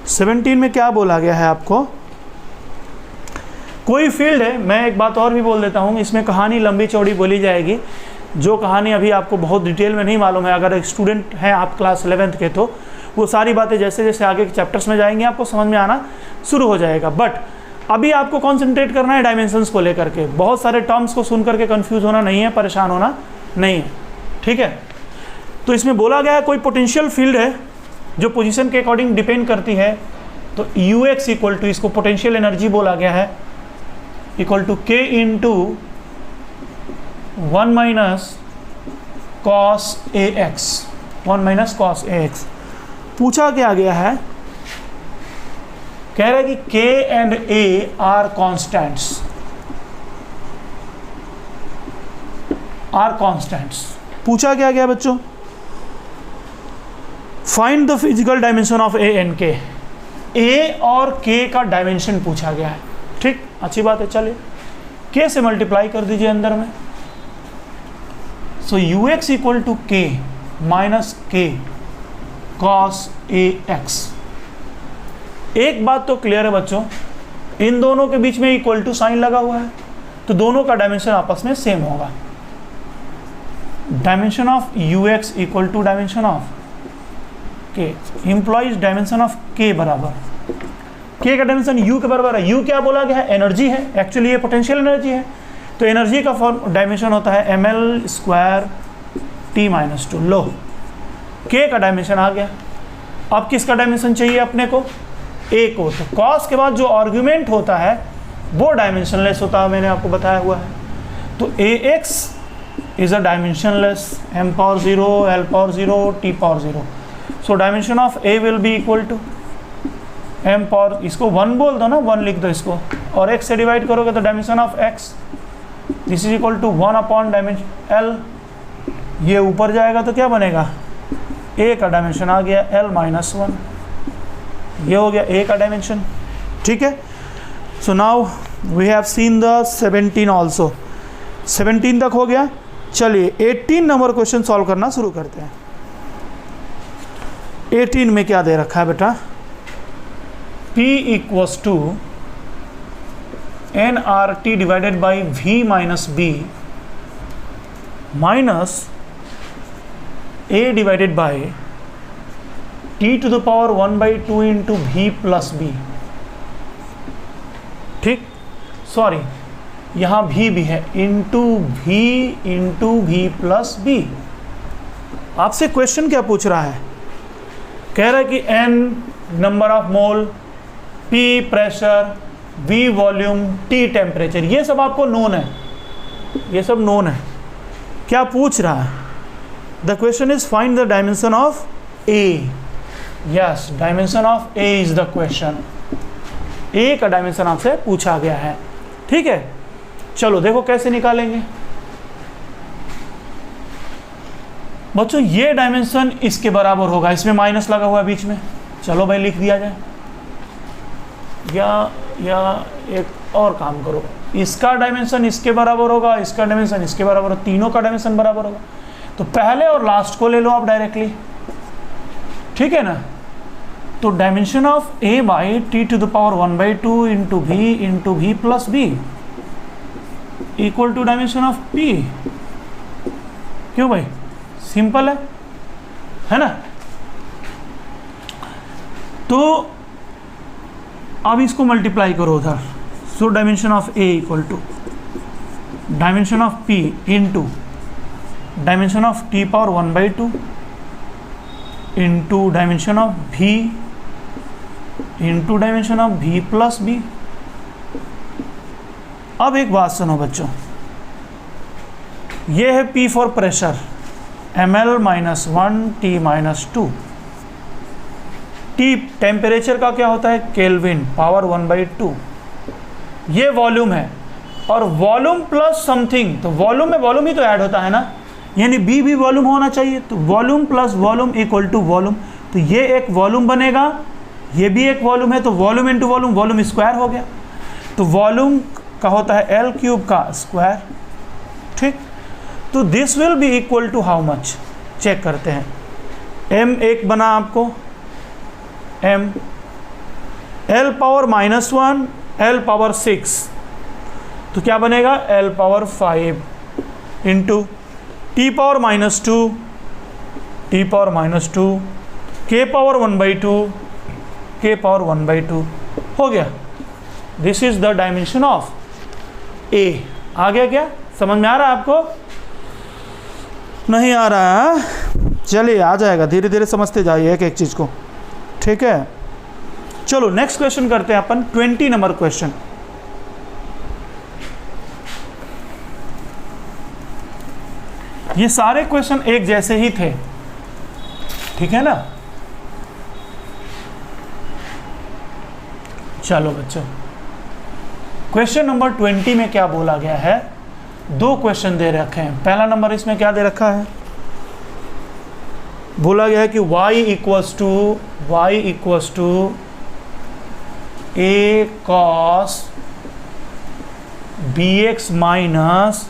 17 में क्या बोला गया है आपको? कोई फील्ड है, मैं एक बात और भी बोल देता हूँ, इसमें कहानी लंबी चौड़ी बोली जाएगी, जो कहानी अभी आपको बहुत डिटेल में नहीं मालूम है। अगर एक स्टूडेंट हैं आप क्लास 11th के, तो वो सारी बातें जैसे जैसे आगे के चैप्टर्स में जाएंगे आपको समझ में आना शुरू हो जाएगा। बट अभी आपको कॉन्सेंट्रेट करना है डायमेंशंस को लेकर के, बहुत सारे टर्म्स को सुन करके कन्फ्यूज़ होना नहीं है, परेशान होना नहीं है, ठीक है। तो इसमें बोला गया है कोई पोटेंशियल फील्ड है जो पोजीशन के अकॉर्डिंग डिपेंड करती है, तो यू एक्स इक्वल टू, इसको पोटेंशियल एनर्जी बोला गया है, equal to K into 1 minus cos A x, 1 minus cos A x. पूछा क्या गया है, कह रहा है कि के एंड ए आर कॉन्स्टेंट्स, पूछा क्या गया बच्चों? Find the physical dimension of A and के। ए और के का डायमेंशन पूछा गया है, ठीक, अच्छी बात है। चलिए के से मल्टीप्लाई कर दीजिए अंदर में, so U X equal to K minus K cos A X. एक बात तो क्लियर है बच्चों, इन दोनों के बीच में इक्वल टू साइन लगा हुआ है, तो दोनों का डायमेंशन आपस में सेम होगा। Dimension of U X equal to dimension of K, implies dimension of K बराबर, के का डायमेंशन यू के बराबर है। यू क्या बोला गया है? एनर्जी है, एक्चुअली ये पोटेंशियल एनर्जी है, तो एनर्जी का फॉर्म डायमेंशन होता है M L square T minus two. लो, के का डायमेंशन आ गया। अब किसका डायमेंशन चाहिए अपने को? ए को। तो कॉस के बाद जो आर्ग्यूमेंट होता है वो डायमेंशनलेस होता है, मैंने आपको बताया हुआ है। तो A X is a dimensionless, M power 0, L power 0, T power 0। So dimension of A will be equal to M power, इसको 1 बोल दो ना, 1 लिख दो इसको, और x से डिवाइड करोगे तो dimension of x, this is equal to 1 upon dimension L. ये ऊपर जाएगा तो क्या बनेगा? a का डायमेंशन आ गया l माइनस 1, ये हो गया a का डायमेंशन, ठीक है। So now we have seen the 17 also, 17 तक हो गया। चलिए 18 नंबर क्वेश्चन सॉल्व करना शुरू करते हैं। 18 में क्या दे रखा है बेटा? P equals to N R T divided by V minus B minus A divided by T to the power 1/2 into V plus B. ठीक, सॉरी यहाँ V भी है, इंटू V प्लस बी। आपसे क्वेश्चन क्या पूछ रहा है? कह रहा है कि N number of mole, P pressure, V volume, T temperature, ये सब आपको नोन है, ये सब नोन है। क्या पूछ रहा है? The question is find the dimension of A। Yes, dimension of A is the question. A का डायमेंशन आपसे पूछा गया है, ठीक है। चलो देखो कैसे निकालेंगे बच्चों। ये डायमेंशन इसके बराबर होगा, इसमें माइनस लगा हुआ है बीच में, चलो भाई लिख दिया जाए। या एक और काम करो, इसका डायमेंशन इसके बराबर होगा, इसका डायमेंशन इसके बराबर होगा, तीनों का डायमेंशन बराबर होगा। तो पहले और लास्ट को ले लो आप डायरेक्टली, ठीक है ना। तो dimension of A by T to the power 1/2 into V plus B equal to dimension of P। क्यों भाई? सिंपल है ना। तो अब इसको मल्टीप्लाई करो उधर, so dimension of A equal to dimension of P into dimension of T power 1/2 into dimension of B into dimension of B plus B. अब एक बात सुनो बच्चों, ये है P for pressure ml-1 T-2। T temperature का क्या होता है, केल्विन पावर 1/2। ये वॉल्यूम है और वॉल्यूम प्लस समथिंग, तो वॉल्यूम में वॉल्यूम ही तो ऐड होता है ना, यानी B भी वॉल्यूम होना चाहिए, तो volume plus volume equal to volume. तो ये एक वॉल्यूम बनेगा, ये भी एक वॉल्यूम है, तो volume into volume, volume square हो गया। तो वॉल्यूम का होता है L³ का स्क्वायर, ठीक। तो this will be equal to how much, check करते हैं। m एक बना आपको m, L power -1 L power 6, तो क्या बनेगा L power 5 into T power -2 T power -2 K power 1/2 K power 1/2 हो गया। This is the dimension of A। आ गया क्या, समझ में आ रहा है आपको? नहीं आ रहा है? चलिए आ जाएगा, धीरे धीरे समझते जाइए एक एक चीज़ को, ठीक है। चलो नेक्स्ट क्वेश्चन करते हैं अपन, 20 नंबर क्वेश्चन। ये सारे क्वेश्चन एक जैसे ही थे, ठीक है ना। चलो बच्चों, क्वेश्चन नंबर 20 में क्या बोला गया है, दो क्वेश्चन दे रखे हैं। पहला नंबर इसमें क्या दे रखा है, बोला गया है कि y equals to a cos bx minus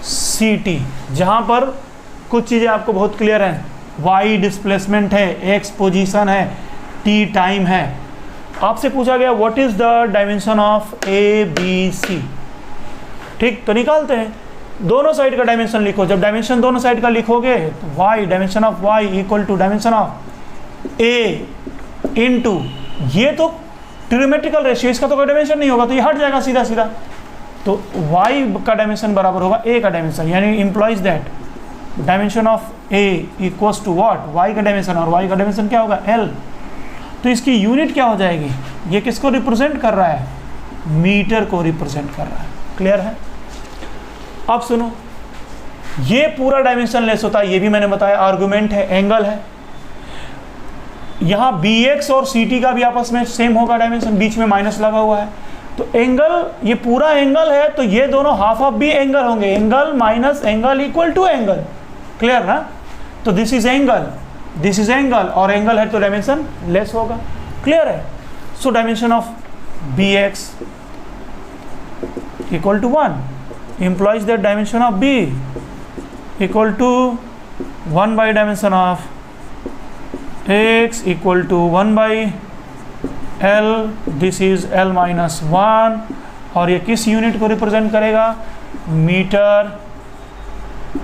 ct, जहां पर कुछ चीज़ें आपको बहुत क्लियर हैं, y डिस्प्लेसमेंट है, x पोजीशन है, t टाइम है। आपसे पूछा गया what is the dimension of A B C, ठीक। तो निकालते हैं, दोनों साइड का डायमेंशन लिखो। जब डायमेंशन दोनों साइड का लिखोगे तो y dimension of y equal to dimension of a into, ये तो ट्रिमेट्रिकल रेशियो, इसका तो कोई डायमेंशन नहीं होगा, तो ये हट जाएगा सीधा सीधा। तो y का डायमेंशन बराबर होगा a का डायमेंशन, यानी implies that dimension of a equals to what, y का डायमेंशन, और y का डायमेंशन क्या होगा l। तो इसकी यूनिट क्या हो जाएगी, ये किसको रिप्रेजेंट कर रहा है, मीटर को रिप्रेजेंट कर रहा है। क्लियर है? अब सुनो, ये पूरा डायमेंशन लेस होता है, ये भी मैंने बताया, आर्गुमेंट है, एंगल है। यहाँ bx और ct का भी आपस में सेम होगा डायमेंशन, बीच में माइनस लगा हुआ है, तो एंगल, ये पूरा एंगल है, तो ये दोनों हाफ ऑफ भी एंगल होंगे, angle minus angle equal to angle. Clear ना? तो this is angle, this is angle, और एंगल है तो डायमेंशन लेस होगा। क्लियर है? So dimension of bx equal to 1 implies that dimension of b equal to 1 by dimension of x equal to 1 by l, this is l minus 1, और ये किस unit को represent करेगा, metre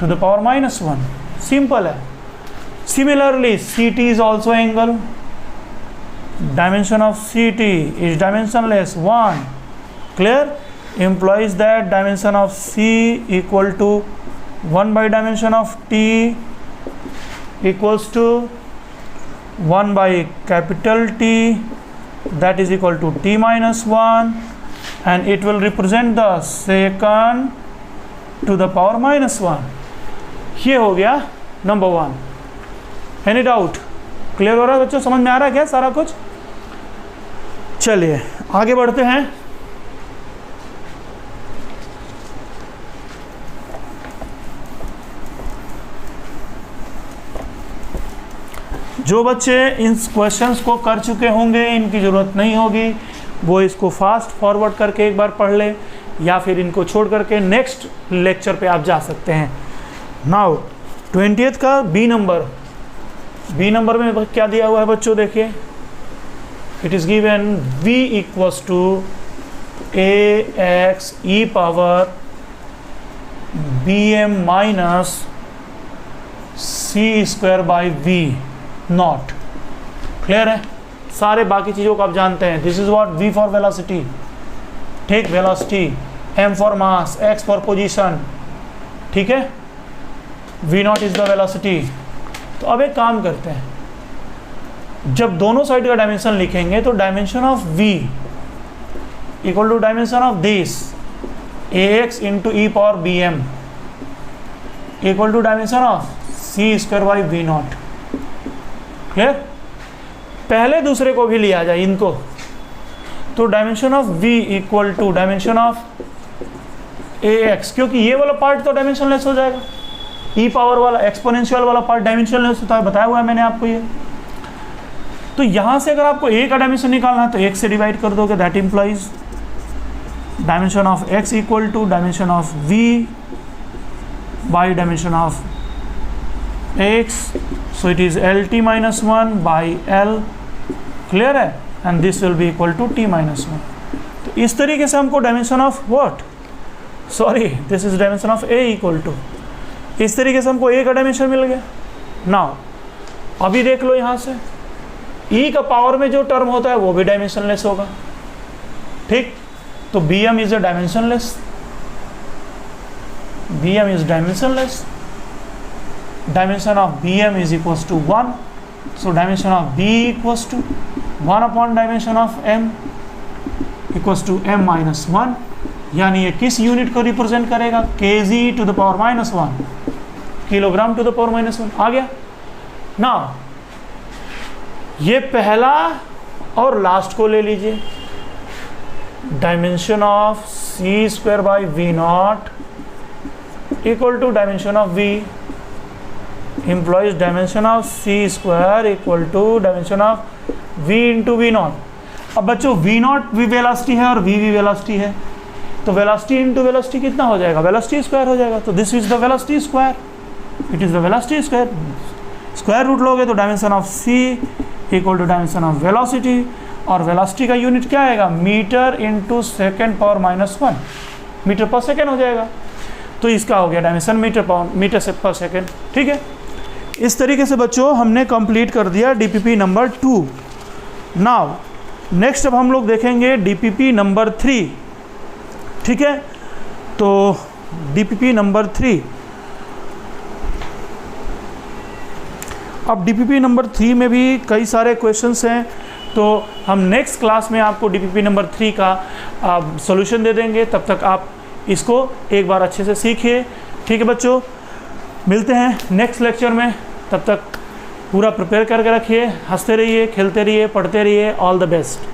to the power -1। Simple है। Similarly ct is also angle, dimension of ct is dimensionless 1. Clear? Implies that dimension of c equal to 1 by dimension of t equals to 1 by capital T, that is equal to t minus 1, and it will represent the second to the power -1. ये हो गया number 1। Any doubt? Clear हो रहा है बच्चों? समझ में आ रहा है क्या सारा कुछ? चलिए आगे बढ़ते हैं। जो बच्चे इन क्वेश्चंस को कर चुके होंगे, इनकी ज़रूरत नहीं होगी, वो इसको फास्ट फॉरवर्ड करके एक बार पढ़ ले, या फिर इनको छोड़ करके नेक्स्ट लेक्चर पे आप जा सकते हैं। नाउ 20th का बी नंबर, बी नंबर में क्या दिया हुआ है बच्चों, देखिए, it is given v equals to ax e power bm minus c square by v naught. Clear है? सारे बाकी चीज़ों को आप जानते हैं। This is what v for velocity, ठीक, velocity, m for mass, x for position, ठीक है, v0 इज द वेलोसिटी। तो अब एक काम करते हैं, जब दोनों साइड का डायमेंशन लिखेंगे तो dimension of v equal to dimension of this ax into E power bm equal to dimension of c square by v0। Clear? पहले दूसरे को भी लिया जाए इनको, तो dimension of v equal to dimension of ax, क्योंकि ये वाला पार्ट तो डायमेंशनलेस हो जाएगा, ई पावर वाला एक्सपोनेंशियल वाला पार्ट डायमेंशनलेस होता है, बताया हुआ है मैंने आपको ये। तो यहाँ से अगर आपको a का डायमेंशन निकालना है तो x से डिवाइड कर दोगे, that implies dimension of x equal to dimension of v by dimension of x, so it is lt minus 1 by l। Clear है? And this will be equal to t minus 1। तो इस तरीके से हमको dimension of what, sorry this is dimension of a equal to, इस तरीके से हमको a का डायमेंशन मिल गया। नाउ अभी देख लो यहाँ से e का पावर में जो टर्म होता है वो भी डायमेंशनलेस होगा, ठीक। तो bm is a dimensionless, bm is dimensionless, dimension of bm is equals to 1, so dimension of b equals to 1 upon dimension of m equals to m minus 1, यानी ये किस यूनिट को रिप्रेजेंट करेगा, kg to the power minus 1, kilogram to the power minus 1 आ गया ना। ये पहला और लास्ट को ले लीजिए, dimension of c square by v0 equal to dimension of v implies dimension of c square equal to dimension of v into v0। अब बच्चों v0 भी वेलोसिटी है और v भी वेलोसिटी है, तो वेलोसिटी इंटू वेलोसिटी कितना हो जाएगा, वेलोसिटी स्क्वायर हो जाएगा। तो this is the velocity square, it is the velocity square, square root लोगे तो dimension of c equal to dimension of velocity, और वेलोसिटी का यूनिट क्या आएगा, metre into second power minus 1, metre पर सेकेंड हो जाएगा। तो इसका हो गया डायमेंशन मीटर से पर सेकेंड, ठीक है। इस तरीके से बच्चों हमने कंप्लीट कर दिया डीपीपी नंबर 2। नाउ नेक्स्ट अब हम लोग देखेंगे डीपीपी नंबर 3, ठीक है। तो डीपीपी नंबर 3, अब डीपीपी नंबर 3 में भी कई सारे क्वेश्चंस हैं, तो हम नेक्स्ट क्लास में आपको डीपीपी नंबर 3 का सॉल्यूशन दे देंगे। तब तक आप इसको एक बार अच्छे से सीखिए, ठीक है बच्चों। मिलते हैं नेक्स्ट लेक्चर में, तब तक पूरा प्रिपेयर करके रखिए, हंसते रहिए, खेलते रहिए, पढ़ते रहिए। All the best.